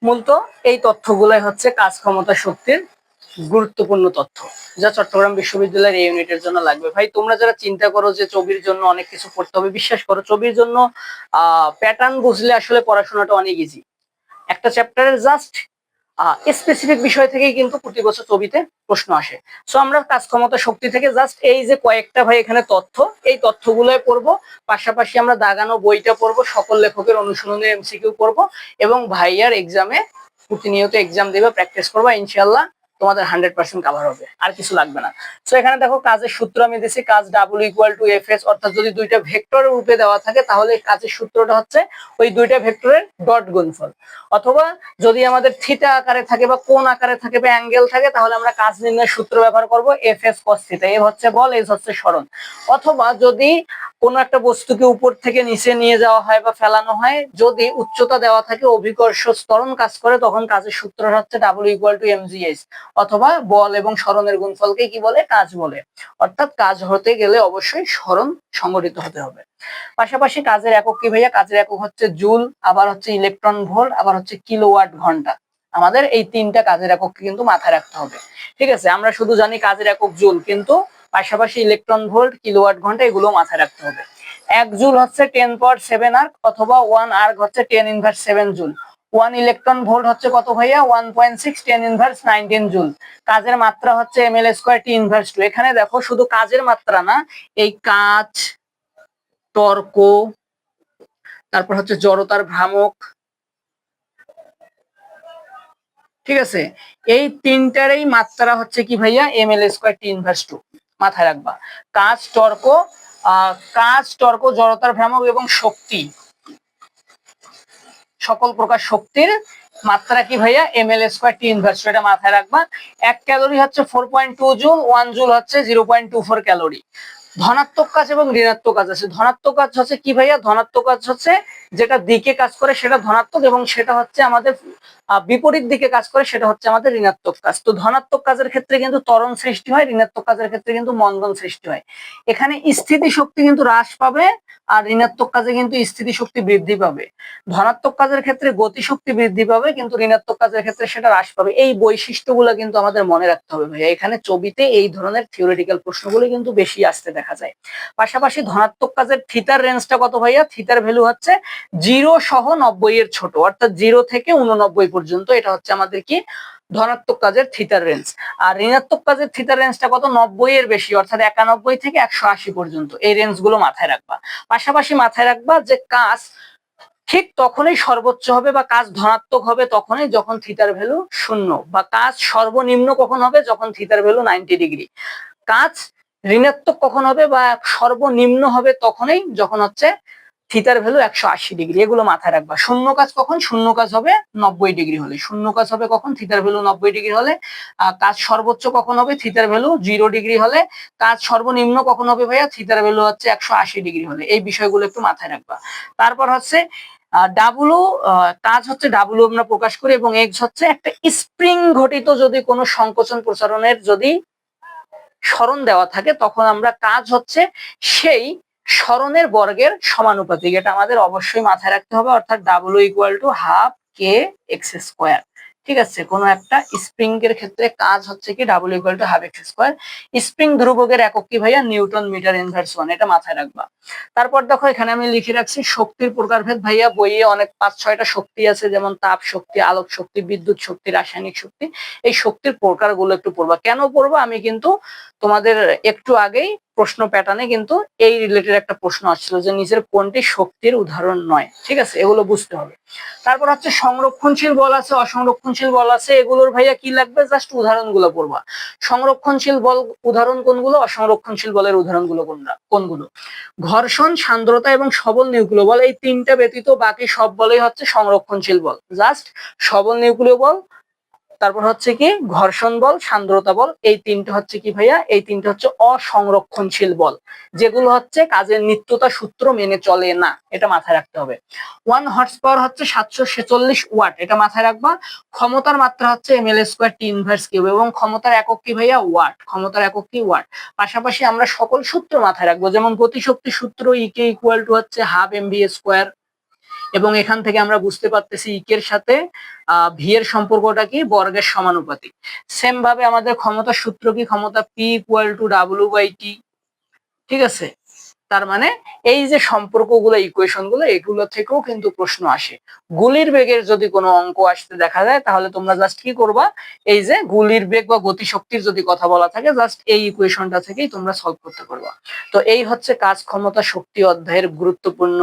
মূলত এই তথ্যগুলাই হচ্ছে কাজ ক্ষমতা শক্তির গুরুত্বপূর্ণ তথ্য, যা চট্টগ্রাম বিশ্ববিদ্যালয়ের এই ইউনিটের জন্য লাগবে। ভাই তোমরা যারা চিন্তা করো যে ছবির জন্য অনেক কিছু পড়তে হবে, বিশ্বাস করো ছবির জন্য প্যাটার্ন বুঝলে আসলে পড়াশোনাটা অনেক ইজি। একটা চ্যাপ্টারের জাস্ট স্পেসিফিক বিষয় থেকেই কিন্তু প্রতি বছর ছবিতে প্রশ্ন আসে। সো আমরা কাজ ক্ষমতা শক্তি থেকে জাস্ট এই যে কয়েকটা ভাই এখানে তথ্য, এই তথ্যগুলোই পড়বো, পাশাপাশি আমরা দাগানো বইটা পড়বো, সকল লেখকের অনুশীলনী এমসিকিউ করবো এবং ভাইয়ার এক্সামে প্রতিনিয়ত এক্সাম দেবে, প্র্যাকটিস করবা, ইনশাল্লাহ তোমাদের 100% কভার হবে, আর কিছু লাগবে না। সো এখানে দেখো কাজের সূত্র আমি দিয়েছি, কাজ W equal to F S, অর্থাৎ যদি দুইটা ভেক্টরের রূপে দেওয়া থাকে তাহলে কাজের সূত্রটা হচ্ছে ওই দুইটা ভেক্টরের ডট গুণফল, অথবা যদি আমাদের থিটা আকারে থাকে বা কোণ আকারে থাকে বা অ্যাঙ্গেল থাকে তাহলে আমরা কাজ নির্ণয়ের সূত্র ব্যবহার করব এফ এস কস থিটা। এ হচ্ছে বল, এস হচ্ছে সরণ। অথবা যদি কোন একটা বস্তুকে উপর থেকে নিচে নিয়ে যাওয়া হয় বা ফেলানো হয়, যদি উচ্চতা দেওয়া থাকে, অভিকর্ষ ত্বরণ কাজ করে, তখন কাজের সূত্র হচ্ছে ডাব্লিউ ইকুয়াল টু এমজিএস, অথবা বল এবং সরণের গুণফলকে কি বলে, কাজ বলে। অর্থাৎ কাজ হতে গেলে অবশ্যই সরণ সংগঠিত হতে হবে। পাশাপাশি কাজের একক কি ভাইয়া, কাজের একক হচ্ছে জুল, আবার হচ্ছে ইলেকট্রন ভোল্ট, আবার হচ্ছে কিলোওয়াট ঘন্টা। আমাদের এই তিনটা কাজের এককে কিন্তু মাথায় রাখতে হবে। ঠিক আছে, আমরা শুধু জানি কাজের একক জুল, কিন্তু পাশাপাশি ইলেকট্রন ভোল্ট, কিলোওয়াট ঘন্টা এগুলো মাথায় রাখতে হবে। 1 জুল হচ্ছে 10^7 আর্ক, অথবা 1 আর্ক হচ্ছে 10^7 জুল। 1 ইলেকট্রন ভোল্ট হচ্ছে কত ভাইয়া, 1.6 10^19 জুল। কাজের মাত্রা হচ্ছে ml স্কয়ার T−2। এখানে দেখো শুধু কাজের মাত্রা না, এই কাজ, টর্ক, তারপর হচ্ছে জড়তার ভ্রামক, ঠিক আছে, এই তিনটারই মাত্রা হচ্ছে কি ভাইয়া, ml স্কয়ার T−2। মাথায় রাখবা কাজ, টর্ক, জড়তার ভ্রামক এবং শক্তি, সকল প্রকার শক্তির মাত্রা কি ভাইয়া, ml স্কয়ার T−2। এটা মাথায় রাখবা। 1 ক্যালোরি হচ্ছে 4.2 জুল, 1 জুল হচ্ছে 0.24 ক্যালোরি। ধনাত্মক কাজ এবং ঋণাত্মক কাজ আছে। ধনাত্মক কাজ হচ্ছে কি ভাইয়া, ধনাত্মক কাজ হচ্ছে যেটা দিকে কাজ করে সেটা ধনাত্মক, এবং সেটা হচ্ছে আমাদের বিপরীত দিকে কাজ করে সেটা হচ্ছে আমাদের ঋণাত্মক কাজ। তো ধনাত্মক কাজের ক্ষেত্রে কিন্তু ত্বরণ সৃষ্টি হয়, ঋণাত্মক কাজের ক্ষেত্রে কিন্তু মন্দন সৃষ্টি হয়। এখানে স্থিতি শক্তি কিন্তু হ্রাস পাবে, আর ঋণাত্মক কাজে কিন্তু স্থিতি শক্তি বৃদ্ধি পাবে। ধনাত্মক কাজের ক্ষেত্রে গতি শক্তি বৃদ্ধি পাবে, কিন্তু ঋণাত্মক কাজের ক্ষেত্রে সেটা হ্রাস পাবে। এই বৈশিষ্ট্যগুলো কিন্তু আমাদের মনে রাখতে হবে ভাইয়া। এখানে ছবিতে এই ধরনের থিওরিটিক্যাল প্রশ্নগুলো কিন্তু বেশি আসতে দেখা যায়। পাশাপাশি ধনাত্মক কাজের থিটার রেঞ্জটা কত ভাইয়া, থিটার ভ্যালু হচ্ছে 0 সহ 90 এর ছোট, অর্থাৎ 0 থেকে 89 পর্যন্ত। এটা হচ্ছে আমাদের কি, ধনাত্মক কাজের থিটার রেঞ্জ। আর ঋণাত্মক কাজের থিটার রেঞ্জটা কত, 90 এর বেশি, অর্থাৎ 91 থেকে 180 পর্যন্ত। এই রেঞ্জগুলো মাথায় রাখবা। পাশাপাশি মাথায় রাখবা যে কাজ ঠিক তখনই সর্বোচ্চ হবে বা কাজ ধনাত্মক হবে তখনই যখন থিটার ভ্যালু 0, বা কাজ সর্বনিম্ন কখন হবে, যখন থিটার ভ্যালু 90 ডিগ্রি। কাজ ঋণাত্মক কখন হবে বা সর্বনিম্ন হবে তখনই যখন হচ্ছে থিটার ভ্যালু 180 ডিগ্রি। এগুলো মাথায় রাখবা। শূন্য কাজ কখন, শূন্য কাজ হবে 90 ডিগ্রি হলে। শূন্য কাজ হবে কখন, থিটার ভ্যালু 90 ডিগ্রি হলে। কাজ সর্বোচ্চ কখন হবে, থিটার ভ্যালু 0 ডিগ্রি হলে। কাজ সর্বনিম্ন কখন হবে ভাইয়া, থিটার ভ্যালু হচ্ছে 180 ডিগ্রি হলে। এই বিষয়গুলো একটু মাথায় রাখবা। তারপর হচ্ছে ডাব্লু, কাজ হচ্ছে ডাব্লু আমরা প্রকাশ করি, এবং এক্স হচ্ছে একটা স্প্রিং ঘটিত যদি কোনো সংকোচন প্রসারণের যদি সরণ দেওয়া থাকে, তখন আমরা কাজ হচ্ছে সেই সরণের বর্গের সমানুপাতিক। এটা আমাদের অবশ্যই মাথায় রাখতে হবে, অর্থাৎ W equal to half K x square. ঠিক আছে, কোনো একটা স্প্রিং এর ক্ষেত্রে কাজ হচ্ছে কি, W equal to half x square. Spring ধ্রুবকের একক কি ভাইয়া, নিউটন মিটার ইনভার্স 1। এটা মাথায় রাখবা। তারপর দেখো এখানে আমি লিখে রাখছি শক্তির প্রকারভেদ। ভাইয়া বইয়ে অনেক 5-6টা শক্তি আছে, যেমন তাপ শক্তি, আলোক শক্তি, বিদ্যুৎ শক্তি, রাসায়নিক শক্তি। এই শক্তির প্রকারগুলো একটু পড়বা। কেন পড়বা, আমি কিন্তু তোমাদের একটু আগেই প্রশ্ন প্যাটার্নে কিন্তু এই রিলেটেড একটা প্রশ্ন আসছিল যে নিচের কোনটি শক্তির উদাহরণ নয়। ঠিক আছে, এগুলো বুঝতে হবে। তারপর হচ্ছে সংরক্ষণশীল বল আছে, অসংরক্ষণশীল বল আছে। এগুলোর ভাইয়া কি লাগবে, জাস্ট উদাহরণগুলো পড়বা। সংরক্ষণশীল বল উদাহরণ কোনগুলো, অসংরক্ষণশীল বলের উদাহরণগুলো কোনগুলো। ঘর্ষণ, সান্দ্রতা এবং সবল নিউক্লিয় বল, এই তিনটা ব্যতীত বাকি সব বলই হচ্ছে সংরক্ষণশীল বল। জাস্ট সবল নিউক্লিয় বল, তারপর হচ্ছে কি ঘর্ষণ বল, সান্দ্রতা বল, এই তিনটে হচ্ছে কি ভাইয়া, এই তিনটে হচ্ছে অসংরক্ষণশীল বল, যেগুলো হচ্ছে কাজের নিত্যতা সূত্র মেনে চলে না। এটা মাথায় রাখতে হবে। 1 হর্স পাওয়ার হচ্ছে 746 ওয়াট। এটা মাথায় রাখবা। ক্ষমতার মাত্রা হচ্ছে ml স্কয়ার টি ইনভার্স কিউব, এবং ক্ষমতার একক কি ভাইয়া, ওয়াট। ক্ষমতার একক কি, ওয়াট। পাশাপাশি আমরা সকল সূত্র মাথায় রাখবো, যেমন গতিশক্তি সূত্র ইকে ইকুয়াল টু হচ্ছে হাফ mv স্কয়ার, এবং এখান থেকে আমরা বুঝতে পারতেছি ইকের সাথে ভি এর সম্পর্কটা কি, বর্গের সমানুপাতিক। সেম ভাবে আমাদের ক্ষমতার সূত্র কি, ক্ষমতা P equal to W by T. ঠিক আছে, তার মানে এই যে সম্পর্কগুলো, ইকুয়েশন গুলো, এগুলো থেকেও কিন্তু প্রশ্ন আসে। গুলির বেগের যদি কোনো অঙ্ক আসতে দেখা যায়, তাহলে তোমরা জাস্ট কি করবা, এই যে গুলির বেগ বা গতিশক্তির যদি কথা বলা থাকে, জাস্ট এই ইকুয়েশনটা থেকেই তোমরা সলভ করতে পারবা। তো এই হচ্ছে কাজ, ক্ষমতা, শক্তি অধ্যায়ের গুরুত্বপূর্ণ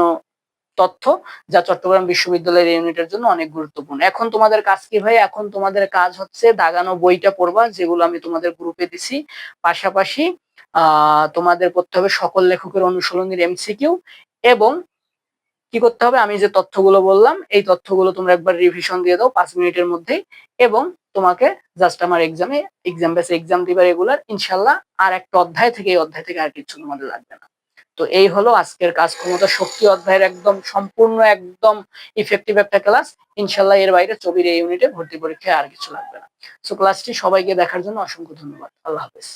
তথ্য, যা চট্টগ্রাম বিশ্ববিদ্যালয়ের ইউনিটের জন্য অনেক গুরুত্বপূর্ণ। এখন তোমাদের কাজ কি ভাই, এখন তোমাদের কাজ হচ্ছে দাগানো বইটা পড়বা, যেগুলো আমি তোমাদের গ্রুপে দিছি। পাশাপাশি তোমাদের করতে হবে সকল লেখকের অনুশীলনীর এমসিকিউ, এবং কি করতে হবে, আমি যে তথ্যগুলো বললাম এই তথ্যগুলো তোমরা একবার রিভিশন দিয়ে দাও 5 মিনিটের মধ্যেই, এবং তোমাকে জাস্ট আমার এক্সাম বেসে এক্সাম দিবা রেগুলার ইনশাল্লাহ। আর একটা অধ্যায় থেকে, এই অধ্যায় থেকে আর কিছু তোমাদের লাগবে না। তো এই হলো আজকের কাজ, ক্ষমতা শক্তি অধ্যায়ের একদম সম্পূর্ণ, একদম ইফেক্টিভ একটা ক্লাস। ইনশাল্লাহ এর বাইরে ছবির এই ইউনিটে ভর্তি পরীক্ষায় আর কিছু লাগবে না। সো ক্লাসটি সবাইকে দেখার জন্য অসংখ্য ধন্যবাদ। আল্লাহ হাফেজ।